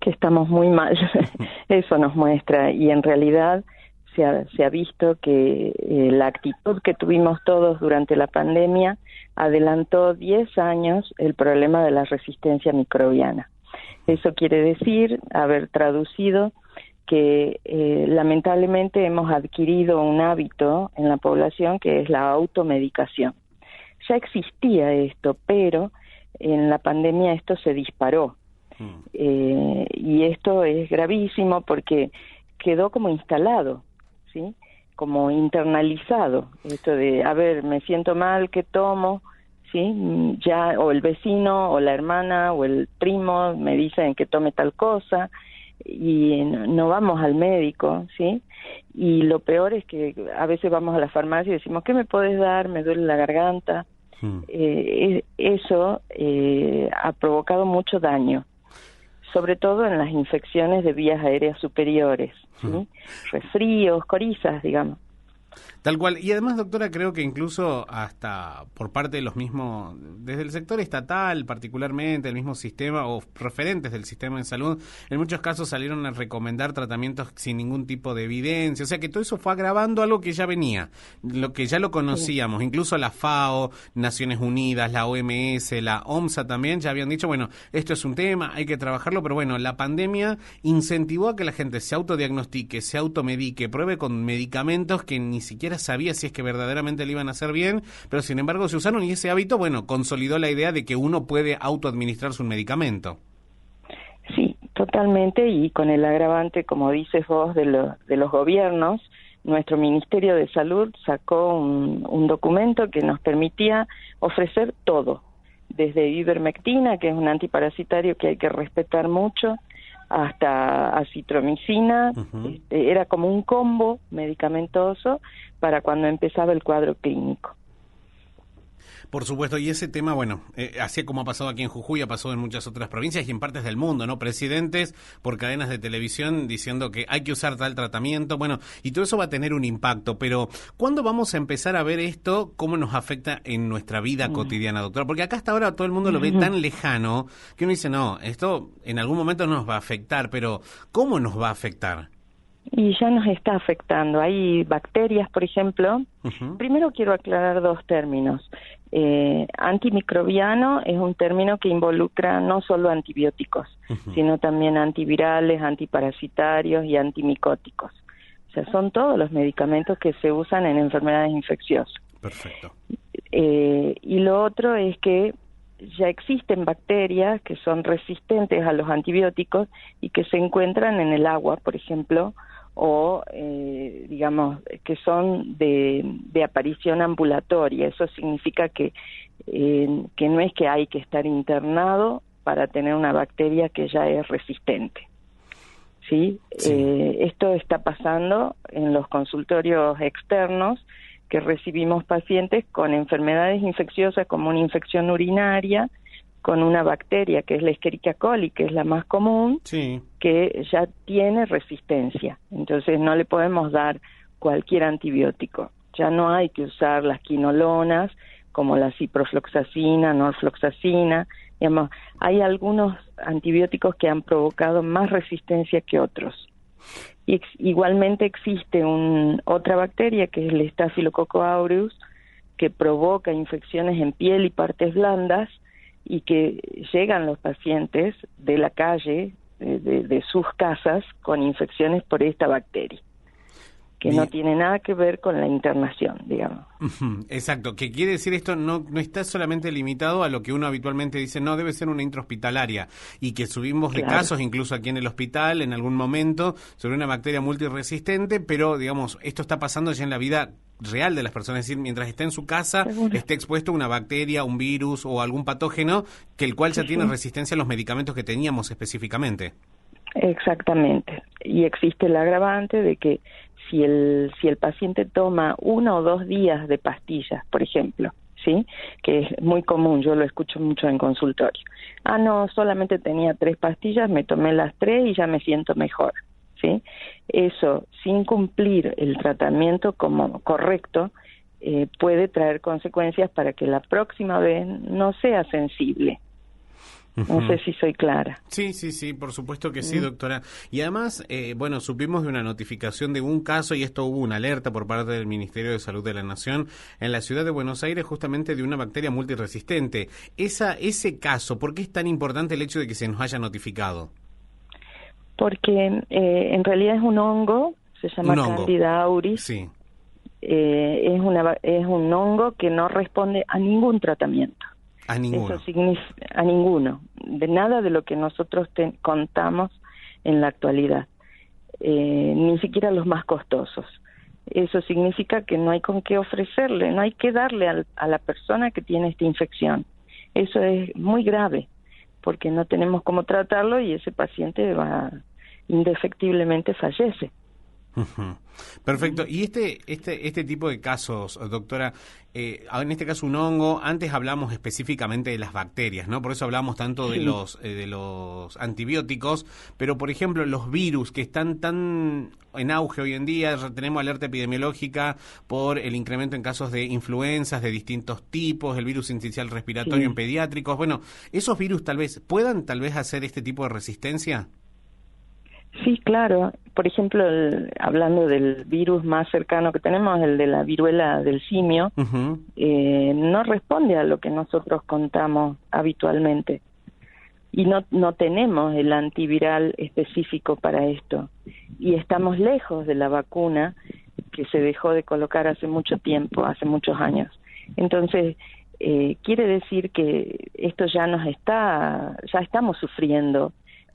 que estamos muy mal. Eso nos muestra, y en realidad se ha visto que la actitud que tuvimos todos durante la pandemia adelantó 10 años el problema de la resistencia microbiana. Eso quiere decir haber traducido que lamentablemente hemos adquirido un hábito en la población que es la automedicación. Ya existía esto, pero en la pandemia esto se disparó. Y esto es gravísimo porque quedó como instalado, ¿sí? Como internalizado. Esto de, a ver, me siento mal, ¿qué tomo? ¿Sí? Ya, o el vecino, o la hermana, o el primo me dicen que tome tal cosa, y no vamos al médico, ¿sí? Y lo peor es que a veces vamos a la farmacia y decimos, ¿qué me podés dar? Me duele la garganta. Eso ha provocado mucho daño, sobre todo en las infecciones de vías aéreas superiores, ¿sí? Resfríos, corizas, digamos. Tal cual. Y además, doctora, creo que incluso hasta por parte de los mismos, desde el sector estatal particularmente, el mismo sistema o referentes del sistema de salud, en muchos casos salieron a recomendar tratamientos sin ningún tipo de evidencia. O sea que todo eso fue agravando algo que ya venía, lo que ya lo conocíamos. Sí. Incluso la FAO, Naciones Unidas, la OMS, la OMSA también ya habían dicho, bueno, esto es un tema, hay que trabajarlo, pero bueno, la pandemia incentivó a que la gente se autodiagnostique, se automedique, pruebe con medicamentos que ni siquiera sabía si es que verdaderamente le iban a hacer bien, pero sin embargo se usaron, y ese hábito, bueno, consolidó la idea de que uno puede autoadministrarse un medicamento. Sí, totalmente, y con el agravante, como dices vos, de los gobiernos. Nuestro Ministerio de Salud sacó un documento que nos permitía ofrecer todo, desde ivermectina, que es un antiparasitario que hay que respetar mucho, hasta acitromicina. Era como un combo medicamentoso para cuando empezaba el cuadro clínico. Por supuesto, y ese tema, bueno, así como ha pasado aquí en Jujuy, ha pasado en muchas otras provincias y en partes del mundo, ¿no? Presidentes por cadenas de televisión diciendo que hay que usar tal tratamiento, bueno, y todo eso va a tener un impacto, pero ¿cuándo vamos a empezar a ver esto, cómo nos afecta en nuestra vida cotidiana, doctora? Porque acá hasta ahora todo el mundo lo ve tan lejano que uno dice, no, esto en algún momento nos va a afectar, pero ¿cómo nos va a afectar? Y ya nos está afectando. Hay bacterias, por ejemplo. Primero quiero aclarar dos términos. Antimicrobiano es un término que involucra no solo antibióticos, sino también antivirales, antiparasitarios y antimicóticos. O sea, son todos los medicamentos que se usan en enfermedades infecciosas. Perfecto. Y lo otro es que ya existen bacterias que son resistentes a los antibióticos y que se encuentran en el agua, por ejemplo, o digamos que son de aparición ambulatoria. Eso significa que no es que hay que estar internado para tener una bacteria que ya es resistente. ¿Sí? Esto está pasando en los consultorios externos, que recibimos pacientes con enfermedades infecciosas como una infección urinaria, con una bacteria que es la Escherichia coli, que es la más común, que ya tiene resistencia. Entonces no le podemos dar cualquier antibiótico. Ya no hay que usar las quinolonas como la ciprofloxacina, norfloxacina. Digamos, hay algunos antibióticos que han provocado más resistencia que otros. Y igualmente existe otra bacteria que es el Staphylococcus aureus, que provoca infecciones en piel y partes blandas, y que llegan los pacientes de la calle, de sus casas, con infecciones por esta bacteria, que no tiene nada que ver con la internación, digamos. Exacto, que quiere decir esto no está solamente limitado a lo que uno habitualmente dice, no, debe ser una intrahospitalaria, y que subimos de casos, incluso aquí en el hospital, en algún momento, sobre una bacteria multiresistente, pero, digamos, esto está pasando ya en la vida real de las personas, es decir, mientras esté en su casa, esté expuesto a una bacteria, un virus o algún patógeno, que el cual ya tiene resistencia a los medicamentos que teníamos específicamente. Exactamente, y existe el agravante de que si el paciente toma 1 o 2 días de pastillas, por ejemplo, ¿sí? Que es muy común, yo lo escucho mucho en consultorio. No, solamente tenía 3 pastillas, me tomé las 3 y ya me siento mejor, ¿sí? Eso, sin cumplir el tratamiento como correcto, puede traer consecuencias para que la próxima vez no sea sensible. No sé si soy clara. Sí, por supuesto que sí, doctora. Y además, bueno, supimos de una notificación de un caso, y esto hubo una alerta por parte del Ministerio de Salud de la Nación en la ciudad de Buenos Aires, justamente de una bacteria multiresistente. Ese caso, ¿por qué es tan importante el hecho de que se nos haya notificado? Porque en realidad es un hongo, se llama Candida auris. Sí. Es un hongo que no responde a ningún tratamiento. A ninguno. Eso significa, a ninguno, de nada de lo que nosotros contamos en la actualidad, ni siquiera los más costosos. Eso significa que no hay con qué ofrecerle, no hay que darle a la persona que tiene esta infección. Eso es muy grave, porque no tenemos cómo tratarlo y ese paciente indefectiblemente fallece. Perfecto. Y este tipo de casos, doctora, en este caso un hongo, antes hablamos específicamente de las bacterias, ¿no? Por eso hablamos tanto de los antibióticos, pero por ejemplo los virus que están tan en auge hoy en día, tenemos alerta epidemiológica por el incremento en casos de influencias de distintos tipos, el virus sincicial respiratorio en pediátricos. Bueno, ¿esos virus puedan hacer este tipo de resistencia? Sí, claro. Por ejemplo, hablando del virus más cercano que tenemos, el de la viruela del simio, no responde a lo que nosotros contamos habitualmente. Y no tenemos el antiviral específico para esto. Y estamos lejos de la vacuna que se dejó de colocar hace mucho tiempo, hace muchos años. Entonces, quiere decir que esto ya estamos sufriendo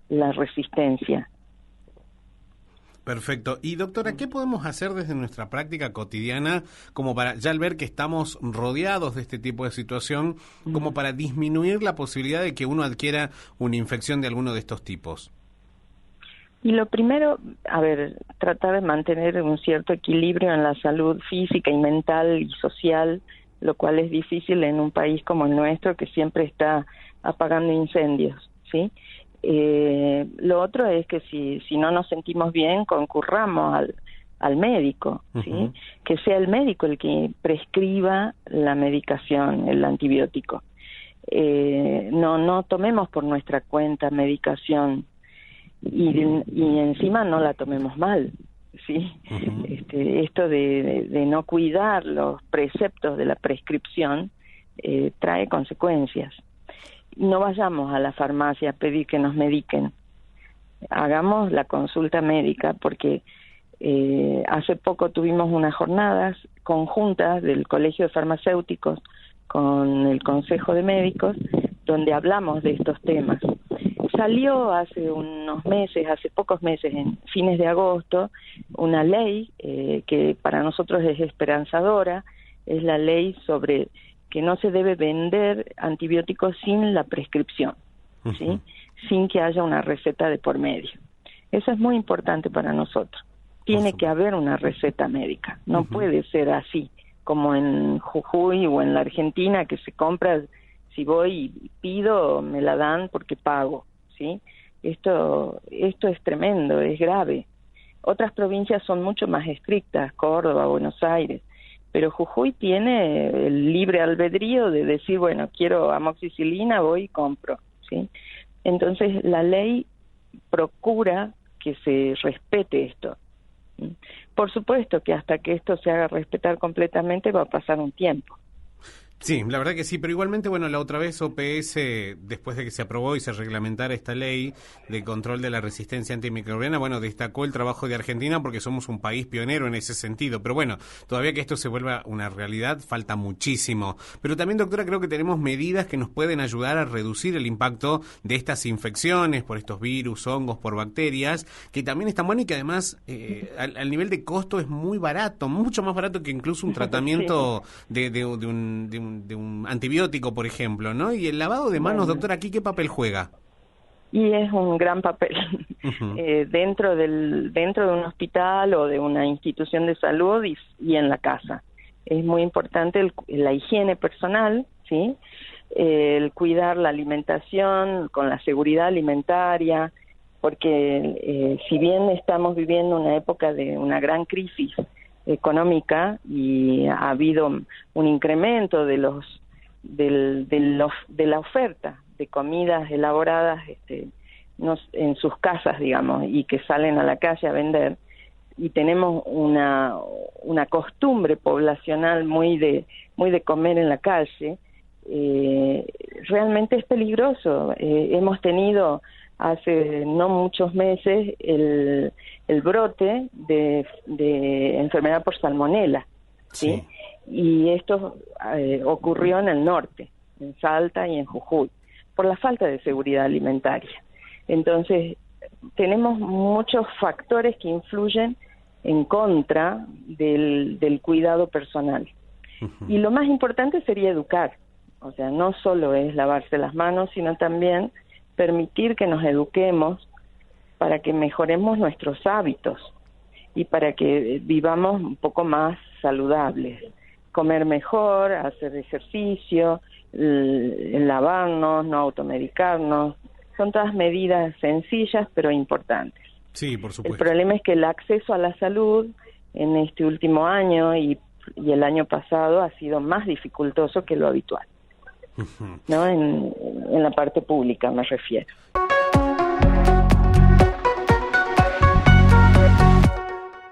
la resistencia. Perfecto. Y doctora, ¿qué podemos hacer desde nuestra práctica cotidiana como para, ya al ver que estamos rodeados de este tipo de situación, como para disminuir la posibilidad de que uno adquiera una infección de alguno de estos tipos? Y lo primero, tratar de mantener un cierto equilibrio en la salud física y mental y social, lo cual es difícil en un país como el nuestro que siempre está apagando incendios, ¿sí? Lo otro es que si no nos sentimos bien, concurramos al médico, ¿sí? Que sea el médico el que prescriba la medicación, el antibiótico. No tomemos por nuestra cuenta medicación y encima no la tomemos mal, ¿sí? Esto de no cuidar los preceptos de la prescripción trae consecuencias. No vayamos a la farmacia a pedir que nos mediquen. Hagamos la consulta médica porque hace poco tuvimos unas jornadas conjuntas del Colegio de Farmacéuticos con el Consejo de Médicos donde hablamos de estos temas. Salió hace pocos meses, en fines de agosto, una ley que para nosotros es esperanzadora, es la ley sobre que no se debe vender antibióticos sin la prescripción, ¿sí? Sin que haya una receta de por medio. Eso es muy importante para nosotros. Tiene que haber una receta médica. No puede ser así, como en Jujuy o en la Argentina, que se compra, si voy y pido, me la dan porque pago, ¿sí? Esto es tremendo, es grave. Otras provincias son mucho más estrictas, Córdoba, Buenos Aires, pero Jujuy tiene el libre albedrío de decir, bueno, quiero amoxicilina, voy y compro, ¿sí? Entonces, la ley procura que se respete esto. Por supuesto que hasta que esto se haga respetar completamente va a pasar un tiempo. Sí, la verdad que sí, pero igualmente, bueno, la otra vez OPS, después de que se aprobó y se reglamentara esta ley de control de la resistencia antimicrobiana, bueno, destacó el trabajo de Argentina porque somos un país pionero en ese sentido, pero bueno, todavía que esto se vuelva una realidad falta muchísimo. Pero también, doctora, creo que tenemos medidas que nos pueden ayudar a reducir el impacto de estas infecciones por estos virus, hongos, por bacterias, que también están buenas y que además al nivel de costo es muy barato, mucho más barato que incluso un tratamiento de un antibiótico, por ejemplo, ¿no? Y el lavado de manos, doctora, ¿aquí qué papel juega? Y es un gran papel. Dentro de un hospital o de una institución de salud y en la casa. Es muy importante la higiene personal, ¿sí? El cuidar la alimentación con la seguridad alimentaria, porque si bien estamos viviendo una época de una gran crisis económica y ha habido un incremento de la oferta de comidas elaboradas en sus casas, digamos, y que salen a la calle a vender, y tenemos una costumbre poblacional muy de comer en la calle, realmente es peligroso. Hemos tenido hace no muchos meses el brote de enfermedad por salmonela, ¿sí? Y esto ocurrió en el norte, en Salta y en Jujuy, por la falta de seguridad alimentaria. Entonces, tenemos muchos factores que influyen en contra del cuidado personal. Y lo más importante sería educar, o sea, no solo es lavarse las manos, sino también permitir que nos eduquemos para que mejoremos nuestros hábitos y para que vivamos un poco más saludables. Comer mejor, hacer ejercicio, lavarnos, no automedicarnos, son todas medidas sencillas pero importantes. Sí, por supuesto. El problema es que el acceso a la salud en este último año y el año pasado ha sido más dificultoso que lo habitual, ¿no? En la parte pública me refiero.